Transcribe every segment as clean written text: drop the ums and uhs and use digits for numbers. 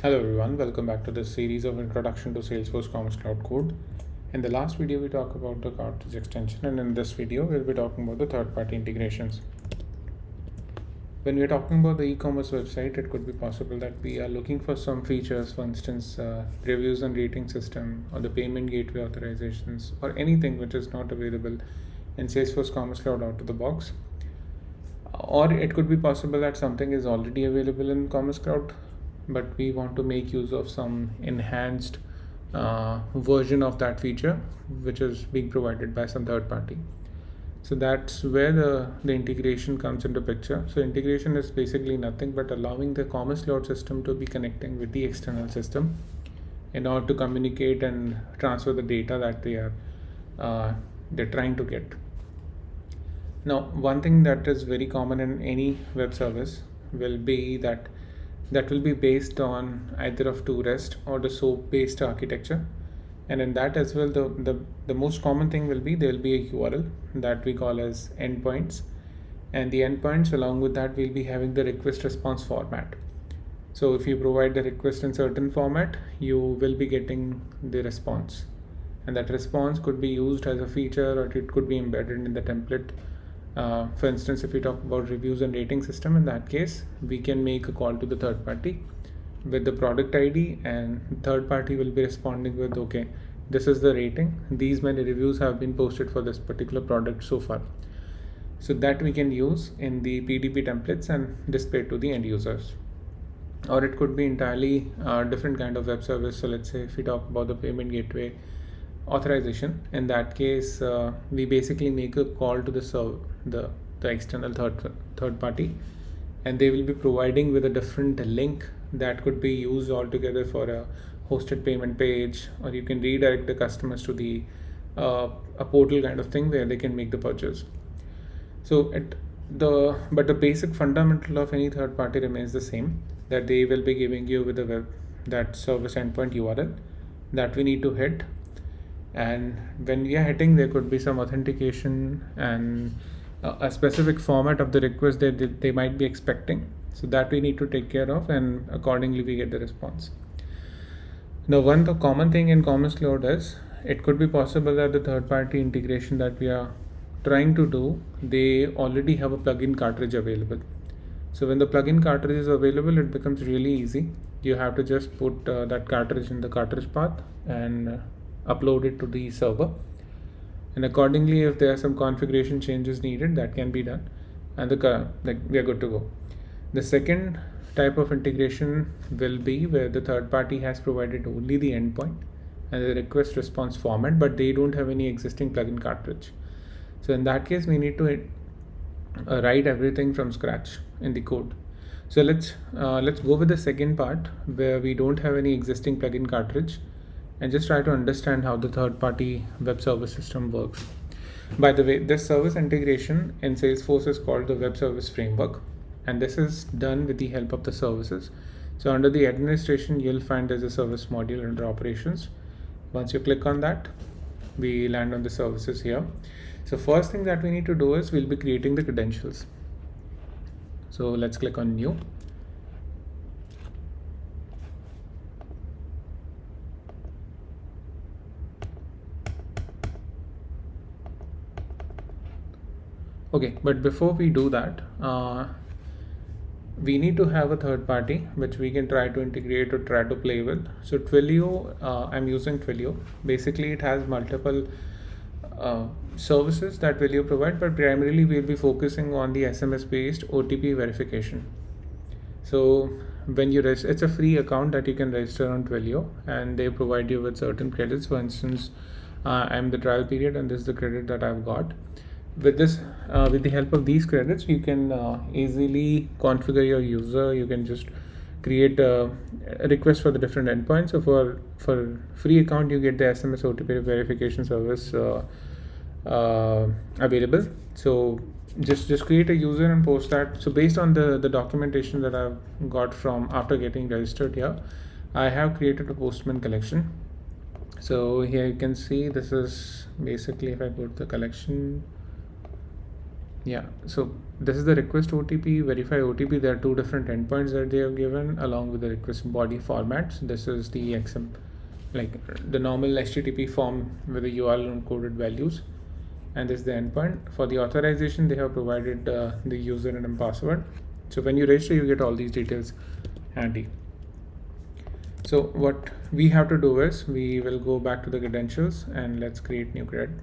Hello everyone, welcome back to this series of Introduction to Salesforce Commerce Cloud Code. In the last video we talked about the cartridge extension, and in this video we'll be talking about the third-party integrations. When we're talking about the e-commerce website, it could be possible that we are looking for some features, for instance, reviews and rating system, or the payment gateway authorizations, or anything which is not available in Salesforce Commerce Cloud out of the box. Or it could be possible that something is already available in Commerce Cloud, but we want to make use of some enhanced version of that feature which is being provided by some third party. So that's where the integration comes into picture. So integration is basically nothing but allowing the Commerce Cloud system to be connecting with the external system in order to communicate and transfer the data that they're trying to get. Now, one thing that is very common in any web service will be that will be based on either of two REST or the SOAP based architecture. And in that as well, the most common thing will be there will be a URL that we call as endpoints, and the endpoints along with that will be having the request response format. So if you provide the request in certain format, you will be getting the response, and that response could be used as a feature or it could be embedded in the template. For instance, if we talk about reviews and rating system, in that case we can make a call to the third party with the product ID, and third party will be responding with, okay, this is the rating, these many reviews have been posted for this particular product so far. So that we can use in the PDP templates and display to the end users. Or it could be entirely different kind of web service. So let's say if we talk about the payment gateway authorization, in that case we basically make a call to the external third party, and they will be providing with a different link that could be used altogether for a hosted payment page, or you can redirect the customers to the a portal kind of thing where they can make the purchase. So but the basic fundamental of any third party remains the same, that they will be giving you with that service endpoint URL that we need to hit. And when we are hitting, there could be some authentication and a specific format of the request that they might be expecting. So that we need to take care of, and accordingly we get the response. Now, the common thing in Commerce Cloud is it could be possible that the third party integration that we are trying to do, they already have a plugin cartridge available. So when the plugin cartridge is available, it becomes really easy. You have to just put that cartridge in the cartridge path and upload it to the server, and accordingly if there are some configuration changes needed, that can be done, and we are good to go. The second type of integration will be where the third party has provided only the endpoint and the request response format, but they don't have any existing plugin cartridge. So in that case we need to write everything from scratch in the code. So let's go with the second part where we don't have any existing plugin cartridge, and just try to understand how the third-party web service system works. By the way, this service integration in Salesforce is called the Web Service Framework, and this is done with the help of the services. So under the administration, you'll find there's a service module under operations. Once you click on that, we land on the services here. So first thing that we need to do is we'll be creating the credentials. So let's click on new. Okay, but before we do that, we need to have a third party which we can try to integrate or try to play with. So Twilio, I'm using Twilio. Basically, it has multiple services that Twilio provide, but primarily we'll be focusing on the SMS based OTP verification. So when you register, it's a free account that you can register on Twilio, and they provide you with certain credits. For instance, I'm the trial period, and this is the credit that I've got. With the help of these credits, you can easily configure your user. You can just create a request for the different endpoints. So for free account, you get the SMS OTP verification service available. So just create a user and post that. So based on the documentation that I've got from after getting registered here, I have created a Postman collection. So here you can see this is basically, if I go to the collection, Yeah, so this is the request OTP, verify OTP. There are two different endpoints that they have given along with the request body formats. This is the XM, like the normal HTTP form with the URL encoded values, and this is the endpoint. For the authorization, they have provided the username and password. So when you register, you get all these details handy. So what we have to do is we will go back to the credentials and let's create new cred.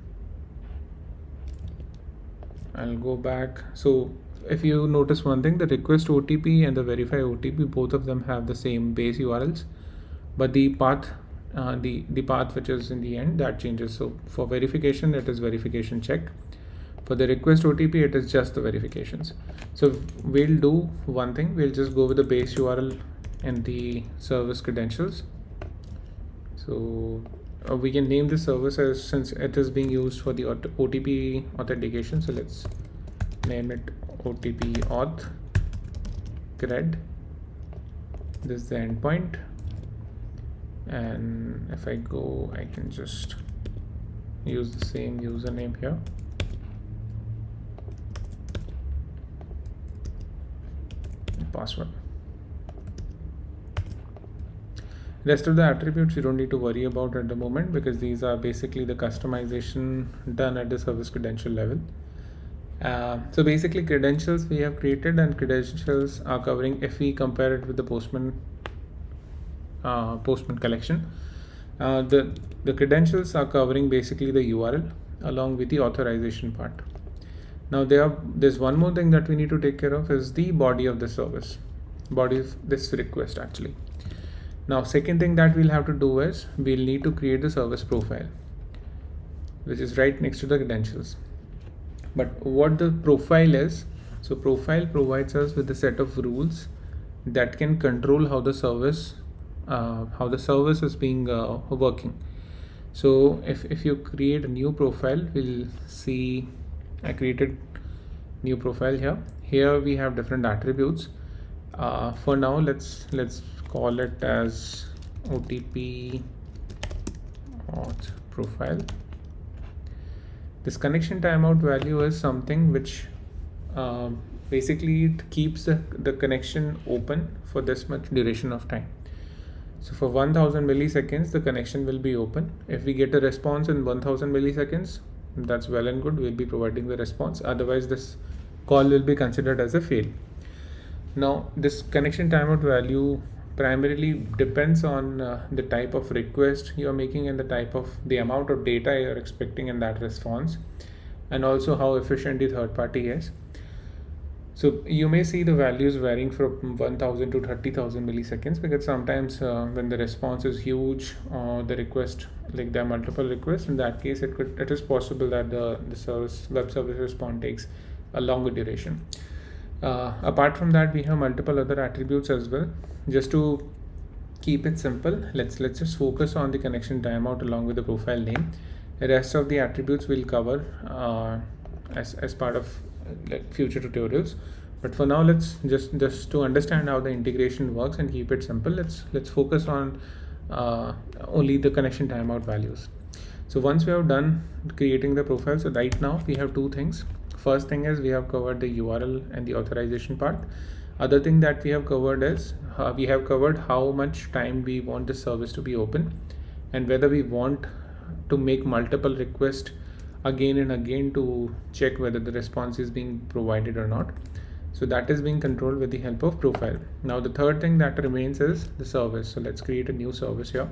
I'll go back. So if you notice one thing, the request OTP and the verify OTP, both of them have the same base URLs, but the path, the path which is in the end, that changes. So for verification, it is verification check. For the request OTP, it is just the verifications. So we'll do one thing. We'll just go with the base URL and the service credentials. So we can name this service as, since it is being used for the OTP authentication. So let's name it OTP auth cred. This is the endpoint. And if I go, I can just use the same username here. Password. Rest of the attributes you don't need to worry about at the moment, because these are basically the customization done at the service credential level. So basically credentials we have created, and credentials are covering, if we compare it with the Postman collection, the credentials are covering basically the URL along with the authorization part. Now there's one more thing that we need to take care of, is the body of the service, body of this request actually. Now second thing that we'll have to do is we'll need to create the service profile, which is right next to the credentials. But what the profile is, so profile provides us with a set of rules that can control how the service is being working. So if you create a new profile, we'll see I created new profile here. Here we have different attributes. For now, let's call it as OTP auth profile. This connection timeout value is something which basically it keeps the connection open for this much duration of time. So for 1000 milliseconds, the connection will be open. If we get a response in 1000 milliseconds, that's well and good, we'll be providing the response. Otherwise, this call will be considered as a fail. Now, this connection timeout value primarily depends on the type of request you're making and the amount of data you're expecting in that response, and also how efficient the third party is. So you may see the values varying from 1000 to 30,000 milliseconds, because sometimes when the response is huge, the request, like there are multiple requests, in that case it is possible that the web service response takes a longer duration. Apart from that, we have multiple other attributes as well. Just to keep it simple, let's just focus on the connection timeout along with the profile name. The rest of the attributes we'll cover as part of like future tutorials. But for now, let's just to understand how the integration works and keep it simple, let's focus on only the connection timeout values. So once we have done creating the profile, so right now we have two things. First thing is we have covered the URL and the authorization part. Other thing that we have covered is we have covered how much time we want the service to be open, and whether we want to make multiple requests again and again to check whether the response is being provided or not. So that is being controlled with the help of profile. Now the third thing that remains is the service. So let's create a new service here.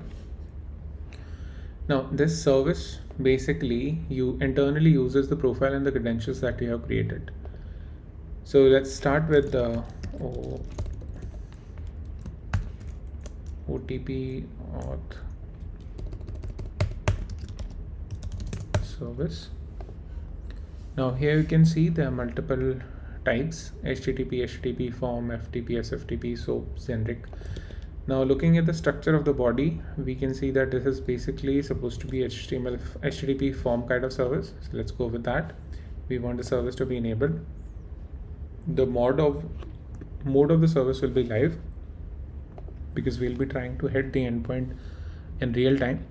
Now this service basically internally uses the profile and the credentials that you have created. So let's start with the OTP auth service. Now here you can see there are multiple types: HTTP form, FTP, SFTP, so generic. Now looking at the structure of the body, we can see that this is basically supposed to be HTTP form kind of service. So let's go with that. We want the service to be enabled. The mode of the service will be live, because we'll be trying to hit the endpoint in real time.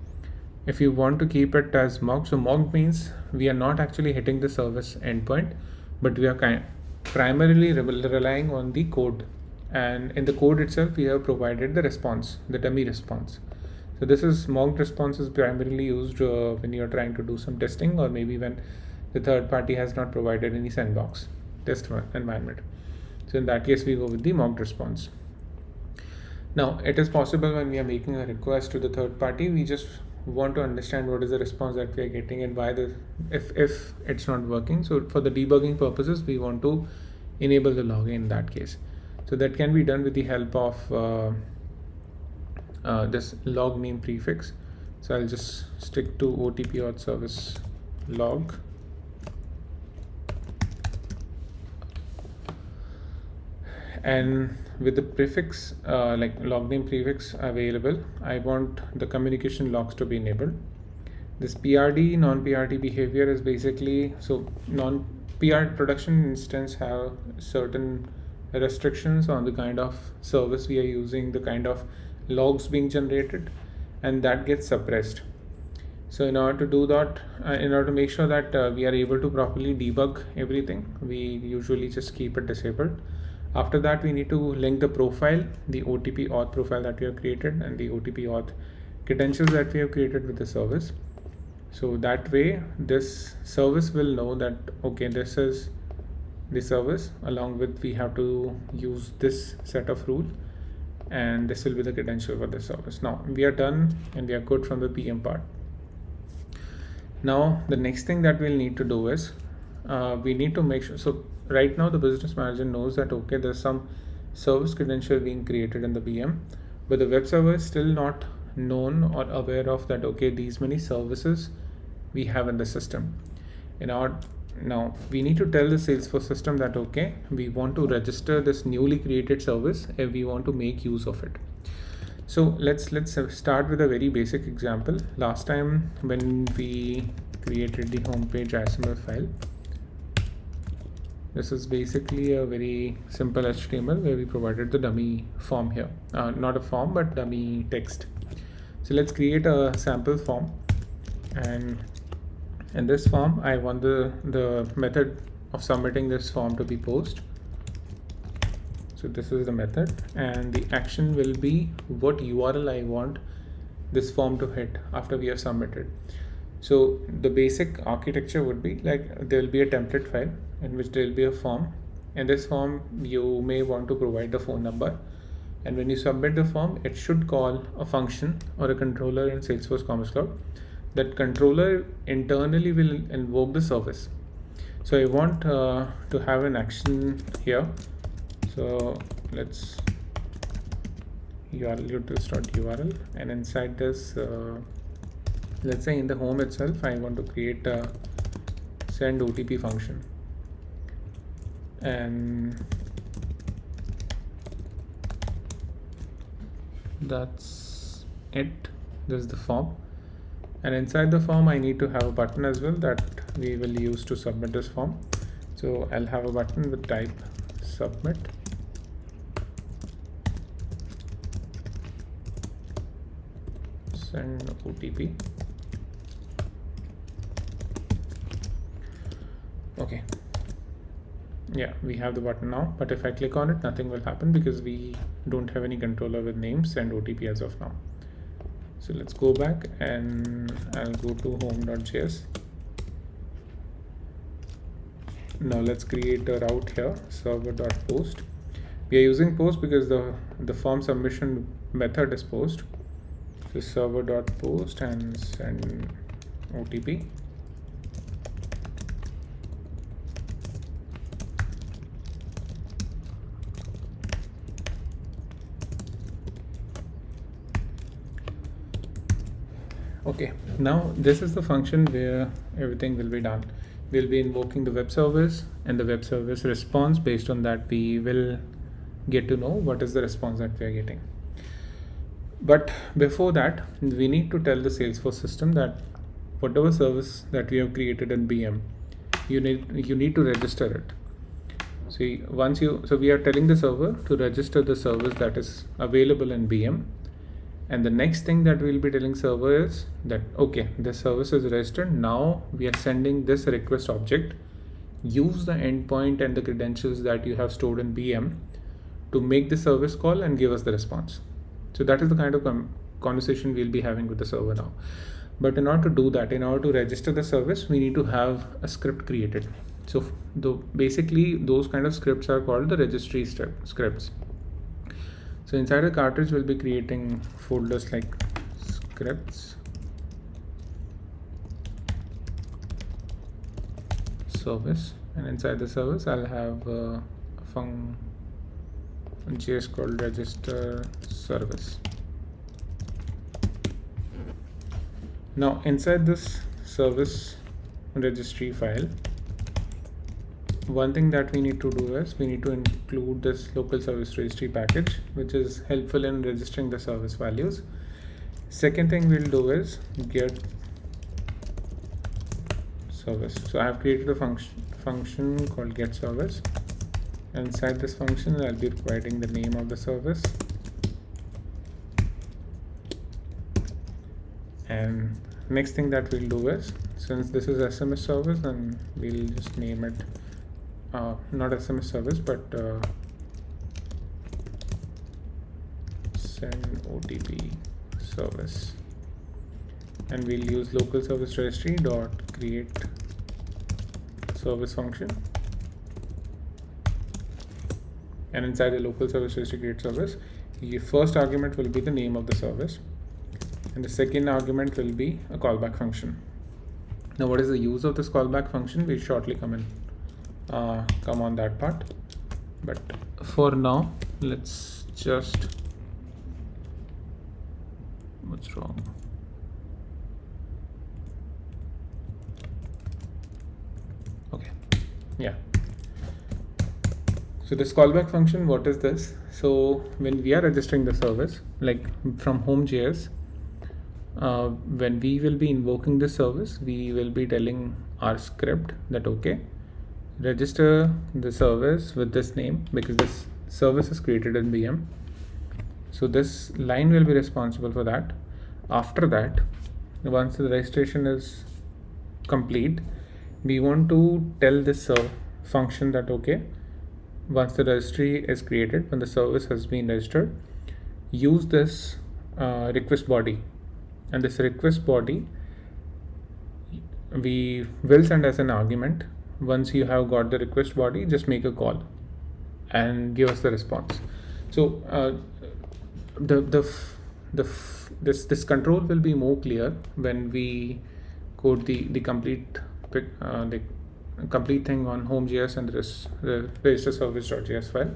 If you want to keep it as mocked, so mocked means we are not actually hitting the service endpoint, but we are primarily relying on the code, and in the code itself we have provided the response, the dummy response. So this is mocked response is primarily used when you are trying to do some testing, or maybe when the third party has not provided any sandbox test environment. So in that case we go with the mocked response. Now it is possible when we are making a request to the third party, we just want to understand what is the response that we are getting and why if it's not working. So for the debugging purposes we want to enable the login in that case. So that can be done with the help of this log name prefix. So I'll just stick to OTP auth service log. And with the prefix like log name prefix available, I want the communication logs to be enabled. This PRD non-PRD behavior is basically, so non-PR production instance have certain restrictions on the kind of service we are using, the kind of logs being generated, and that gets suppressed. So in order to do that, in order to make sure that we are able to properly debug everything, we usually just keep it disabled. After that, we need to link the profile, the OTP auth profile that we have created, and the OTP auth credentials that we have created with the service. So that way this service will know that okay, this is the service, along with we have to use this set of rule, and this will be the credential for the service. Now we are done and we are good from the PM part. Now the next thing that we'll need to do is we need to make sure, so right now the business manager knows that okay, there's some service credential being created in the VM, but the web server is still not known or aware of that okay, these many services we have in the system. Now we need to tell the Salesforce system that okay, we want to register this newly created service and we want to make use of it. So let's start with a very basic example. Last time when we created the homepage XML file, this is basically a very simple HTML where we provided the dummy form here, not a form but dummy text. So let's create a sample form, and in this form I want the method of submitting this form to be post. So this is the method, and the action will be what URL I want this form to hit after we have submitted. So the basic architecture would be like there will be a template file in which there will be a form. In this form you may want to provide the phone number, and when you submit the form it should call a function or a controller in Salesforce Commerce Cloud. That controller internally will invoke the service. So I want to have an action here. So let's URL utils.url, and inside this let's say in the home itself I want to create a send OTP function, and that's it. This is the form, and inside the form I need to have a button as well that we will use to submit this form. So I'll have a button with type submit, send OTP. Okay, yeah, we have the button now, but if I click on it nothing will happen because we don't have any controller with name send OTP as of now. So let's go back and I'll go to home.js. Now let's create a route here, server.post. We are using post because the form submission method is post. So server.post and send OTP. Okay, now this is the function where everything will be done. We'll be invoking the web service, and the web service response. Based on that we will get to know what is the response that we are getting. But before that we need to tell the Salesforce system that whatever service that we have created in BM, you need to register it. See, so we are telling the server to register the service that is available in BM. And the next thing that we'll be telling server is that okay, this service is registered. Now we are sending this request object use the endpoint and the credentials that you have stored in VM to make the service call and give us the response. So that is the kind of conversation we'll be having with the server now. But in order to do that, in order to register the service, we need to have a script created. So basically those kind of scripts are called the registry scripts. So inside the cartridge, we'll be creating folders like scripts, service, and inside the service I'll have a JS called register service. Now inside this service registry file, one thing that we need to do is we need to include this local service registry package, which is helpful in registering the service values. Second thing we'll do is get service. So I have created a function called get service. Inside this function, I'll be providing the name of the service, and next thing that we'll do is, since this is SMS service, then we'll just name it not SMS service but send OTP service, and we'll use local service registry dot create service function, and inside the local service registry create service, the first argument will be the name of the service and the second argument will be a callback function. Now what is the use of this callback function? We'll shortly come on that part, but for now let's just, what's wrong? Okay, yeah. So this callback function, what is this? So when we are registering the service, like from home.js, when we will be invoking the service, we will be telling our script that okay, register the service with this name, because this service is created in VM. So this line will be responsible for that. After that, once the registration is complete, we want to tell this function that okay, once the registry is created, when the service has been registered, use this request body, and this request body we will send as an argument. Once you have got the request body, just make a call and give us the response. So this control will be more clear when we code the complete thing on home.js and the register service.js file.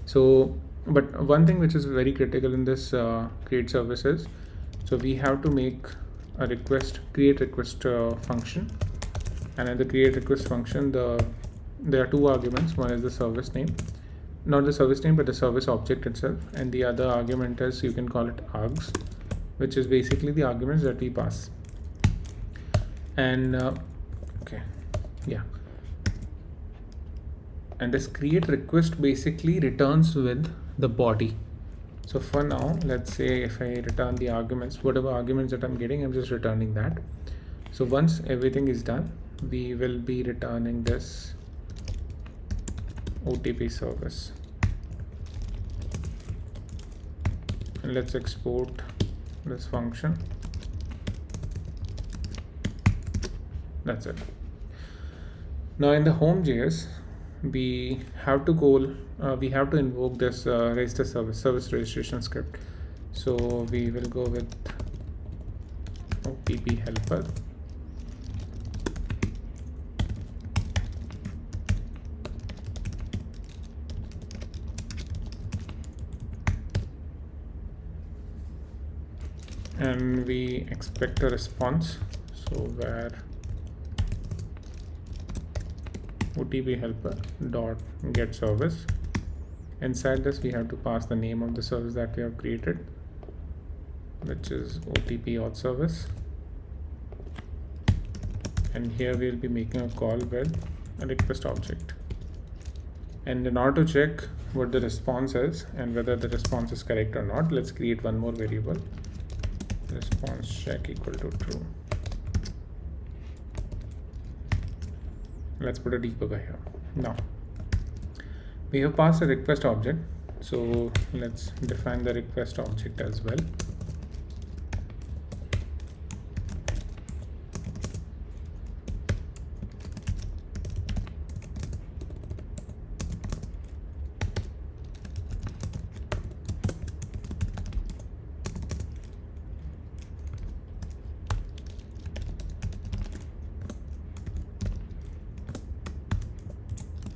So, but one thing which is very critical in this create service is, so we have to make a create request function, and in the create request function, there are two arguments. One is the service name, not the service name but the service object itself, and the other argument is, you can call it args, which is basically the arguments that we pass. And okay, yeah, and this create request basically returns with the body. So for now, let's say if I return the arguments, whatever arguments that I'm getting, I'm just returning that. So once everything is done, we will be returning this OTP service, and let's export this function. That's it. Now in the home.js, we have to invoke this register service registration script. So we will go with OTP helper, and we expect a response. So where OTP helper dot get service. Inside this, we have to pass the name of the service that we have created, which is OTP auth service. And here we'll be making a call with a request object. And in order to check what the response is and whether the response is correct or not, let's create one more variable, response check equal to true. let's put a debugger here. Now we have passed a request object, so let's define the request object as well.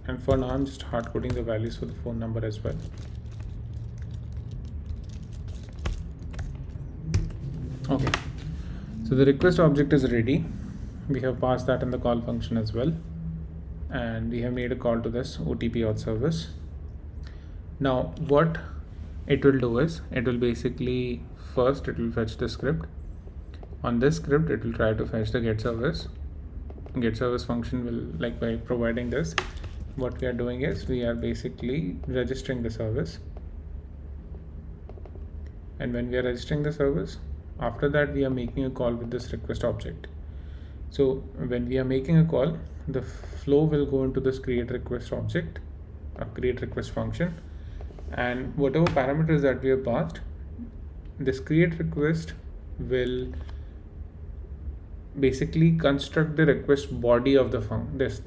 And for now, I'm just hard coding the values for the phone number as well. Okay, so the request object is ready. We have passed that in the call function as well. And we have made a call to this OTP auth service. Now, what it will do is, it will basically, first it will fetch the script. On this script, it will try to fetch the get service. Get service function will, like, by providing this, what we are doing is we are basically registering the service, and when we are registering the service, after that we are making a call with this request object. So when we are making a call, the flow will go into this create request object, a create request function, and whatever parameters that we have passed, this create request will basically construct the request body of the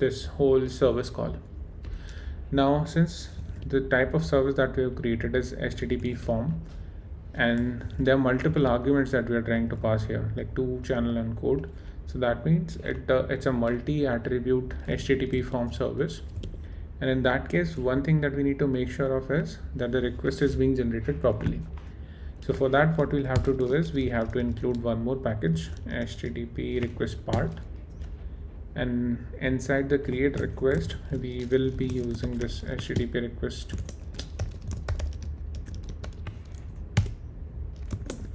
this whole service call. Now, since the type of service that we have created is HTTP form, and there are multiple arguments that we are trying to pass here, like 2 channel and code, so that means it's a multi-attribute HTTP form service. And in that case, one thing that we need to make sure of is that the request is being generated properly. So for that, what we'll have to do is we have to include one more package, HTTP request part, and inside the create request we will be using this HTTP request.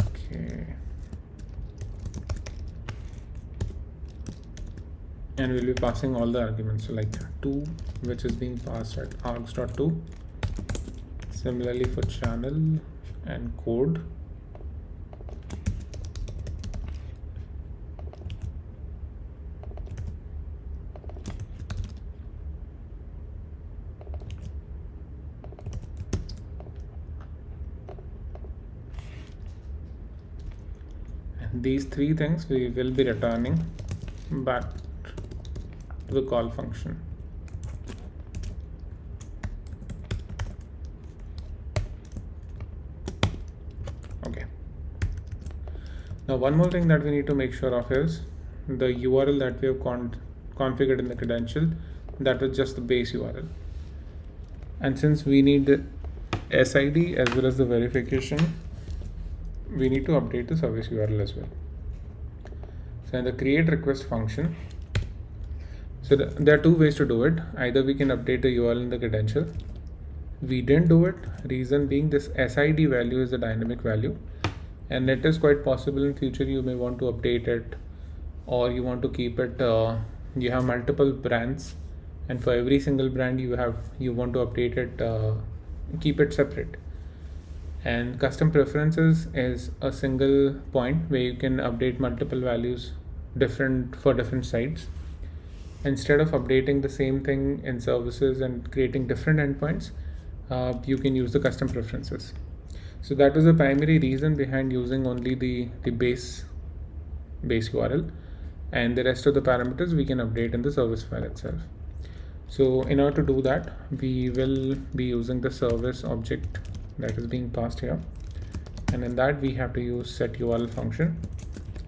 Okay, and we'll be passing all the arguments, so like 2, which is being passed at args.2. Similarly for channel and code. And these 3 things we will be returning back to the call function. Okay. Now one more thing that we need to make sure of is the URL that we have configured in the credential, that is just the base URL. And since we need the SID as well as the verification, we need to update the service URL as well. So in the create request function, so there are 2 ways to do it. Either we can update the URL in the credential. We didn't do it, reason being this SID value is a dynamic value, and it is quite possible in future you may want to update it, or you want to keep it, you have multiple brands, and for every single brand you want to update it, keep it separate. And custom preferences is a single point where you can update multiple values for different sites. Instead of updating the same thing in services and creating different endpoints, you can use the custom preferences. So that is the primary reason behind using only the base URL, and the rest of the parameters we can update in the service file itself. So in order to do that, we will be using the service object that is being passed here, and in that we have to use set URL function.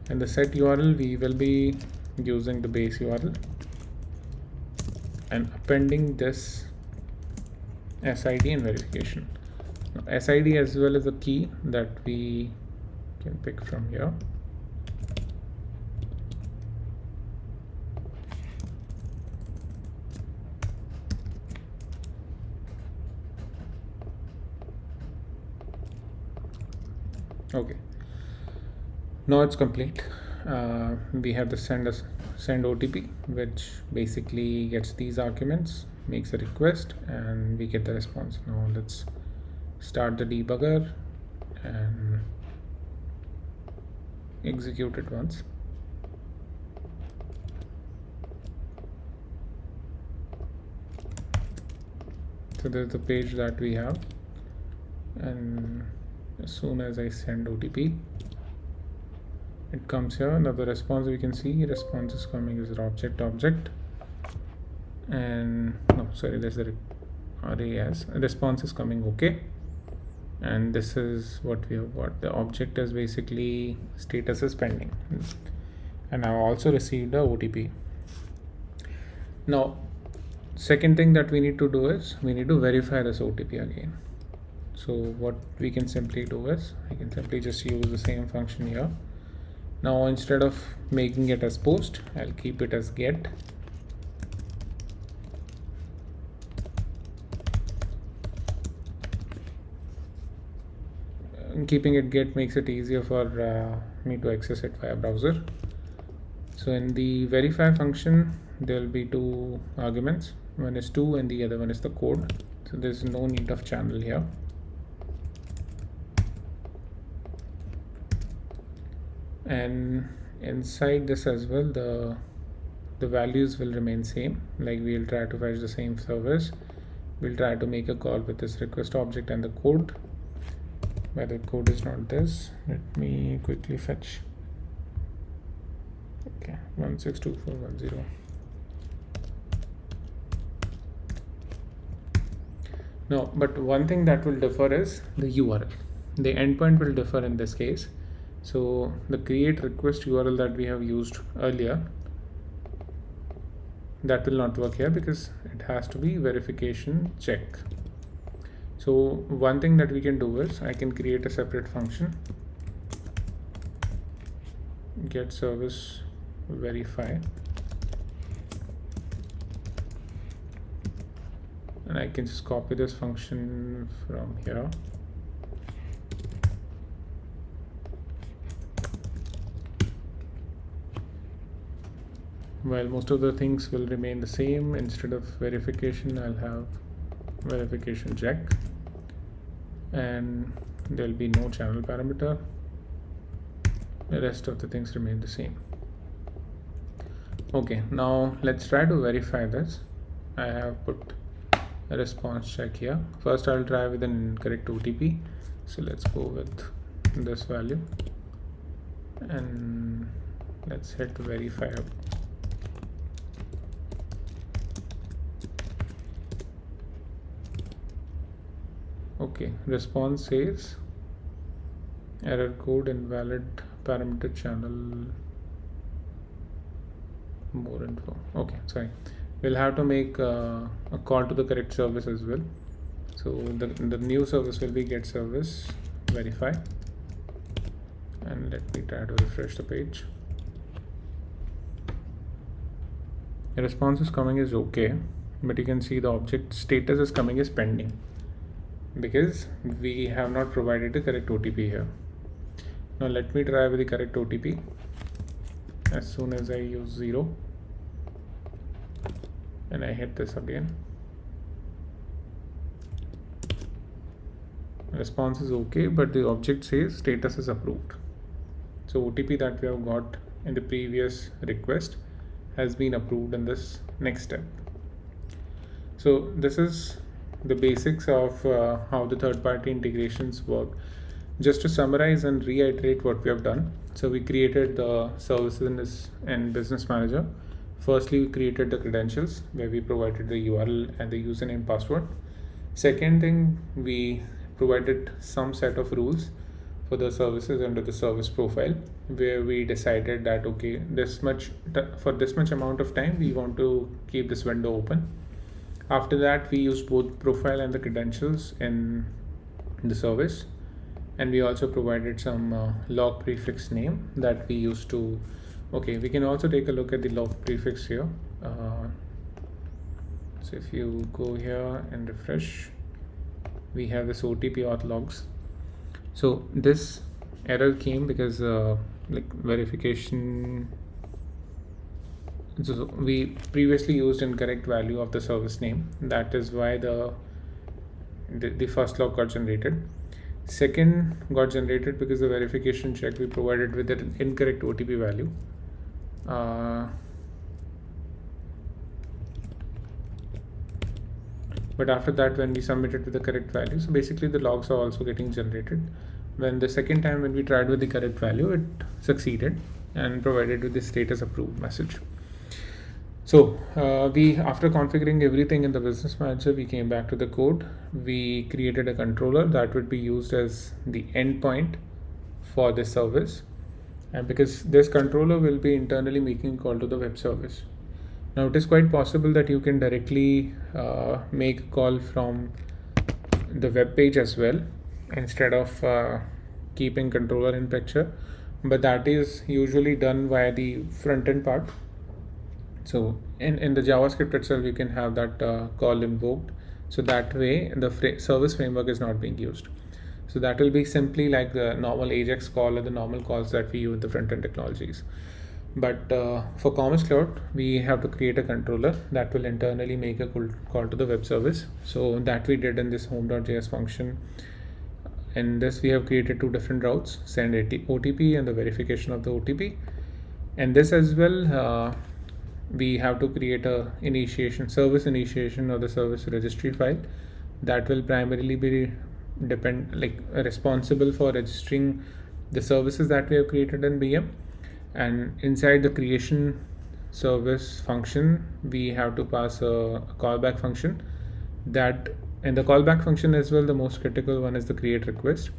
In the set URL we will be using the base URL and appending this SID and verification. Now, SID as well as a key that we can pick from here. Okay, now it's complete. We have the send OTP, which basically gets these arguments, makes a request, and we get the response. Now let's start the debugger and execute it once. So there's the page that we have, and as soon as I send OTP, it comes here. Now the response, we can see response is coming as object, and no, sorry, there's the array as response is coming okay. And this is what we have got. The object is basically status is pending, and I also received a OTP. Now second thing that we need to do is we need to verify this OTP again. So what we can simply do is I can simply just use the same function here. Now instead of making it as post, I'll keep it as get. Keeping it get makes it easier for me to access it via browser. So in the verify function, there will be two arguments. One is 2 and the other one is the code. So there's no need of channel here. And inside this as well, the values will remain same. Like we'll try to fetch the same service. We'll try to make a call with this request object and the code. But the code is not this. Let me quickly fetch. Okay, 162410. No, but one thing that will differ is the URL. The endpoint will differ in this case. So the create request URL that we have used earlier, that will not work here because it has to be verification check. So one thing that we can do is I can create a separate function, get service verify, and I can just copy this function from here. While most of the things will remain the same, instead of verification, I'll have verification check, and there'll be no channel parameter. The rest of the things remain the same. Okay, now let's try to verify this. I have put a response check here. First I'll try with an incorrect OTP. So let's go with this value and let's hit verify up. Okay, response says error code invalid parameter channel more info. Okay, sorry, we'll have to make a call to the correct service as well. So the new service will be get service verify, and let me try to refresh the page. The response is coming is okay, but you can see the object status is coming as pending because we have not provided the correct OTP here. Now let me try with the correct OTP. As soon as I use 0 and I hit this again, response is okay, but the object says status is approved. So OTP that we have got in the previous request has been approved in this next step. So this is the basics of how the third-party integrations work. Just to summarize and reiterate what we have done. So we created the services in Business Manager. Firstly, we created the credentials where we provided the URL and the username password. Second thing, we provided some set of rules for the services under the service profile, where we decided that okay, for this much amount of time we want to keep this window open. After that, we used both profile and the credentials in the service, and we also provided some log prefix name that we used to. Okay, we can also take a look at the log prefix here. So if you go here and refresh, we have this OTP auth logs. So this error came because like verification. So we previously used incorrect value of the service name. That is why the first log got generated. Second got generated because the verification check we provided with an incorrect OTP value. but after that, when we submit it with the correct value, so basically the logs are also getting generated. When the second time when we tried with the correct value, it succeeded and provided with the status approved message. So we, after configuring everything in the business manager, we came back to the code. We created a controller that would be used as the endpoint for this service, and because this controller will be internally making a call to the web service. Now it is quite possible that you can directly make a call from the web page as well instead of keeping controller in picture, but that is usually done via the front end part. So in the JavaScript itself, you can have that call invoked. So that way the service framework is not being used. So that will be simply like the normal AJAX call or the normal calls that we use with the front-end technologies. But for Commerce Cloud, we have to create a controller that will internally make a call to the web service. So that we did in this home.js function. In this, we have created two different routes: send OTP and the verification of the OTP. And this as well, we have to create a service initiation or the service registry file that will primarily be responsible for registering the services that we have created in BM. And inside the creation service function, we have to pass a callback function. That in the callback function as well, the most critical one is the create request,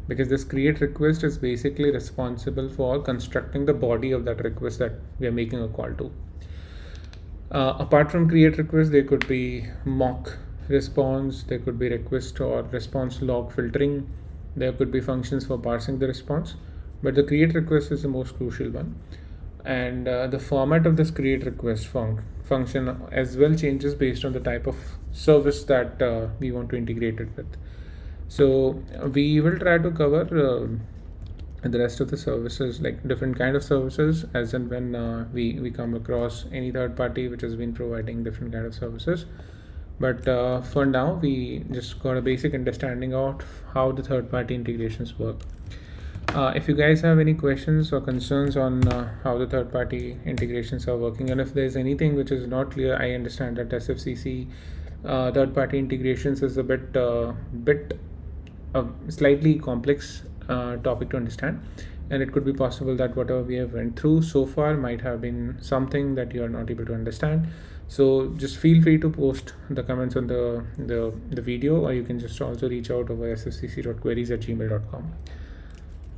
because this create request is basically responsible for constructing the body of that request that we are making a call to. Apart from create request, there could be mock response, there could be request or response log filtering, there could be functions for parsing the response, but the create request is the most crucial one. And the format of this create request function as well changes based on the type of service that we want to integrate it with. So we will try to cover the rest of the services, like different kind of services, as and when we come across any third party which has been providing different kind of services. But for now, we just got a basic understanding of how the third party integrations work. If you guys have any questions or concerns on how the third party integrations are working, and if there's anything which is not clear, I understand that SFCC third party integrations is a bit slightly complex topic to understand, and it could be possible that whatever we have went through so far might have been something that you are not able to understand. So just feel free to post the comments on the video, or you can just also reach out over sfcc.queries@gmail.com.